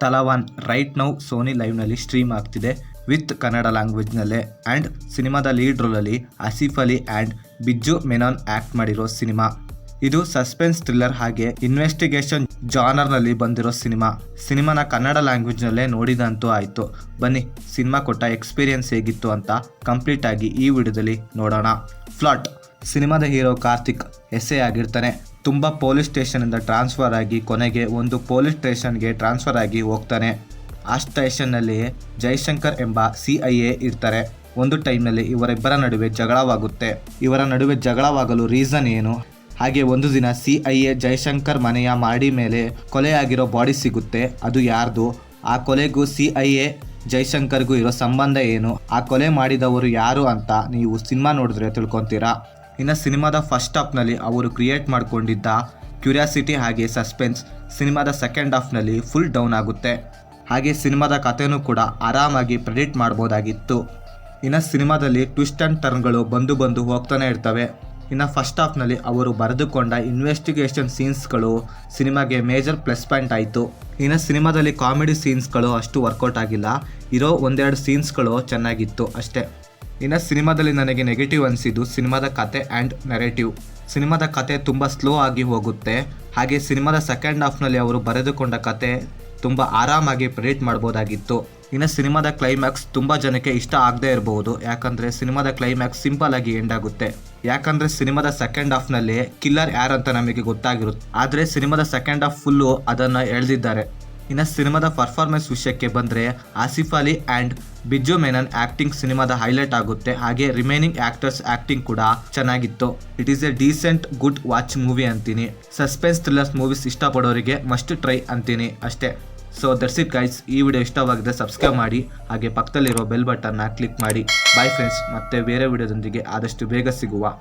ತಲವಾನ್ right now Sony ಲೈವ್ನಲ್ಲಿ stream ಆಗ್ತಿದೆ with Kannada ಲ್ಯಾಂಗ್ವೇಜ್ನಲ್ಲೇ. ಆ್ಯಂಡ್ ಸಿನಿಮಾದ ಲೀಡ್ ರೋಲಲ್ಲಿ ಆಸಿಫ್ ಅಲಿ ಆ್ಯಂಡ್ ಬಿಜ್ಜು ಮೆನನ್ ಆ್ಯಕ್ಟ್ ಮಾಡಿರೋ ಸಿನಿಮಾ. ಇದು ಸಸ್ಪೆನ್ಸ್ ಥ್ರಿಲ್ಲರ್ ಹಾಗೆ ಇನ್ವೆಸ್ಟಿಗೇಷನ್ ಜಾನರ್ನಲ್ಲಿ ಬಂದಿರೋ ಸಿನಿಮಾನ ಕನ್ನಡ ಲ್ಯಾಂಗ್ವೇಜ್ನಲ್ಲೇ ನೋಡಿದಂತೂ ಆಯಿತು. ಬನ್ನಿ ಸಿನಿಮಾ ಕೊಟ್ಟ ಎಕ್ಸ್ಪೀರಿಯನ್ಸ್ ಹೇಗಿತ್ತು ಅಂತ ಕಂಪ್ಲೀಟ್ ಆಗಿ ಈ ವಿಡಿಯೋದಲ್ಲಿ ನೋಡೋಣ. ಫ್ಲಾಟ್. ಸಿನಿಮಾದ ಹೀರೋ ಕಾರ್ತಿಕ್ ಎಸ್ಐ ಆಗಿರ್ತಾನೆ. ತುಂಬ ಪೊಲೀಸ್ ಸ್ಟೇಷನಿಂದ ಟ್ರಾನ್ಸ್ಫರ್ ಆಗಿ ಕೊನೆಗೆ ಒಂದು ಪೊಲೀಸ್ ಸ್ಟೇಷನ್ಗೆ ಟ್ರಾನ್ಸ್ಫರ್ ಆಗಿ ಹೋಗ್ತಾನೆ. ಆ ಸ್ಟೇಷನ್ನಲ್ಲಿ ಜೈಶಂಕರ್ ಎಂಬ CIA ಇರ್ತಾರೆ. ಒಂದು ಟೈಮ್ನಲ್ಲಿ ಇವರಿಬ್ಬರ ನಡುವೆ ಜಗಳವಾಗುತ್ತೆ. ಇವರ ನಡುವೆ ಜಗಳವಾಗಲು ರೀಸನ್ ಏನು, ಹಾಗೆ ಒಂದು ದಿನ CIA ಜೈಶಂಕರ್ ಮನೆಯ ಮಾಡಿ ಮೇಲೆ ಕೊಲೆಯಾಗಿರೋ ಬಾಡಿ ಸಿಗುತ್ತೆ. ಅದು ಯಾರ್ದು, ಆ ಕೊಲೆಗೂ CIA ಜೈಶಂಕರ್ಗೂ ಇರೋ ಸಂಬಂಧ ಏನು, ಆ ಕೊಲೆ ಮಾಡಿದವರು ಯಾರು ಅಂತ ನೀವು ಸಿನಿಮಾ ನೋಡಿದ್ರೆ ತಿಳ್ಕೊತೀರಾ. ಇನ್ನು ಸಿನಿಮಾದ ಫಸ್ಟ್ ಹಾಫ್ನಲ್ಲಿ ಅವರು ಕ್ರಿಯೇಟ್ ಮಾಡಿಕೊಂಡಿದ್ದ ಕ್ಯೂರಿಯಾಸಿಟಿ ಹಾಗೆ ಸಸ್ಪೆನ್ಸ್ ಸಿನಿಮಾದ ಸೆಕೆಂಡ್ ಹಾಫ್ನಲ್ಲಿ ಫುಲ್ ಡೌನ್ ಆಗುತ್ತೆ. ಹಾಗೆ ಸಿನಿಮಾದ ಕಥೆನೂ ಕೂಡ ಆರಾಮಾಗಿ ಪ್ರೆಡಿಕ್ಟ್ ಮಾಡ್ಬೋದಾಗಿತ್ತು. ಇನ್ನು ಸಿನಿಮಾದಲ್ಲಿ ಟ್ವಿಸ್ಟ್ ಆ್ಯಂಡ್ ಟರ್ನ್ಗಳು ಬಂದು ಹೋಗ್ತಾನೆ ಇರ್ತವೆ. ಇನ್ನು ಫಸ್ಟ್ ಹಾಫ್ನಲ್ಲಿ ಅವರು ಬರೆದುಕೊಂಡ ಇನ್ವೆಸ್ಟಿಗೇಷನ್ ಸೀನ್ಸ್ಗಳು ಸಿನಿಮಾಗೆ ಮೇಜರ್ ಪ್ಲಸ್ ಪಾಯಿಂಟ್ ಆಯಿತು. ಇನ್ನು ಸಿನಿಮಾದಲ್ಲಿ ಕಾಮಿಡಿ ಸೀನ್ಸ್ಗಳು ಅಷ್ಟು ವರ್ಕೌಟ್ ಆಗಿಲ್ಲ, ಇರೋ ಒಂದೆರಡು ಸೀನ್ಸ್ಗಳು ಚೆನ್ನಾಗಿತ್ತು ಅಷ್ಟೇ. ಇನ್ನು ಸಿನಿಮಾದಲ್ಲಿ ನನಗೆ ನೆಗೆಟಿವ್ ಅನಿಸಿದ್ದು ಸಿನಿಮಾದ ಕತೆ ಆ್ಯಂಡ್ ನೆರೇಟಿವ್. ಸಿನಿಮಾದ ಕತೆ ತುಂಬ ಸ್ಲೋ ಆಗಿ ಹೋಗುತ್ತೆ. ಹಾಗೆ ಸಿನಿಮಾದ ಸೆಕೆಂಡ್ ಹಾಫ್ನಲ್ಲಿ ಅವರು ಬರೆದುಕೊಂಡ ಕತೆ ತುಂಬ ಆರಾಮಾಗಿ ಪ್ರೆಡಿಕ್ಟ್ ಮಾಡ್ಬೋದಾಗಿತ್ತು. ಇನ್ನು ಸಿನಿಮಾದ ಕ್ಲೈಮ್ಯಾಕ್ಸ್ ತುಂಬ ಜನಕ್ಕೆ ಇಷ್ಟ ಆಗದೇ ಇರಬಹುದು, ಯಾಕಂದರೆ ಸಿನಿಮಾದ ಕ್ಲೈಮ್ಯಾಕ್ಸ್ ಸಿಂಪಲ್ ಆಗಿ ಎಂಡ್ ಆಗುತ್ತೆ. ಯಾಕಂದರೆ ಸಿನಿಮಾದ ಸೆಕೆಂಡ್ ಹಾಫ್ನಲ್ಲಿ ಕಿಲ್ಲರ್ ಯಾರಂತ ನಮಗೆ ಗೊತ್ತಾಗಿರುತ್ತೆ, ಆದರೆ ಸಿನಿಮಾದ ಸೆಕೆಂಡ್ ಹಾಫ್ ಫುಲ್ಲು ಅದನ್ನು ಎಳೆದಿದ್ದಾರೆ. ಇನ್ನು ಸಿನಿಮಾದ ಪರ್ಫಾರ್ಮೆನ್ಸ್ ವಿಷಯಕ್ಕೆ ಬಂದರೆ ಆಸಿಫ್ ಅಲಿ ಆ್ಯಂಡ್ ಬಿಜ್ಜು ಮೆನನ್ ಆ್ಯಕ್ಟಿಂಗ್ ಸಿನಿಮಾದ ಹೈಲೈಟ್ ಆಗುತ್ತೆ. ಹಾಗೆ ರಿಮೈನಿಂಗ್ ಆ್ಯಕ್ಟರ್ಸ್ ಆ್ಯಕ್ಟಿಂಗ್ ಕೂಡ ಚೆನ್ನಾಗಿತ್ತು. It is a decent good watch movie ಅಂತೀನಿ. ಸಸ್ಪೆನ್ಸ್ ಥ್ರಿಲ್ಲರ್ಸ್ ಮೂವೀಸ್ ಇಷ್ಟಪಡೋರಿಗೆ ಮಸ್ಟ್ ಟ್ರೈ ಅಂತೀನಿ ಅಷ್ಟೇ. So that's it guys. ಈ ವಿಡಿಯೋ ಇಷ್ಟವಾಗಿದೆ ಸಬ್ಸ್ಕ್ರೈಬ್ ಮಾಡಿ, ಹಾಗೆ ಪಕ್ಕದಲ್ಲಿರೋ ಬೆಲ್ ಬಟನ್ನ ಕ್ಲಿಕ್ ಮಾಡಿ. ಬಾಯ್ ಫ್ರೆಂಡ್ಸ್, ಮತ್ತೆ ಬೇರೆ ವಿಡಿಯೋದೊಂದಿಗೆ ಆದಷ್ಟು ಬೇಗ ಸಿಗುವ.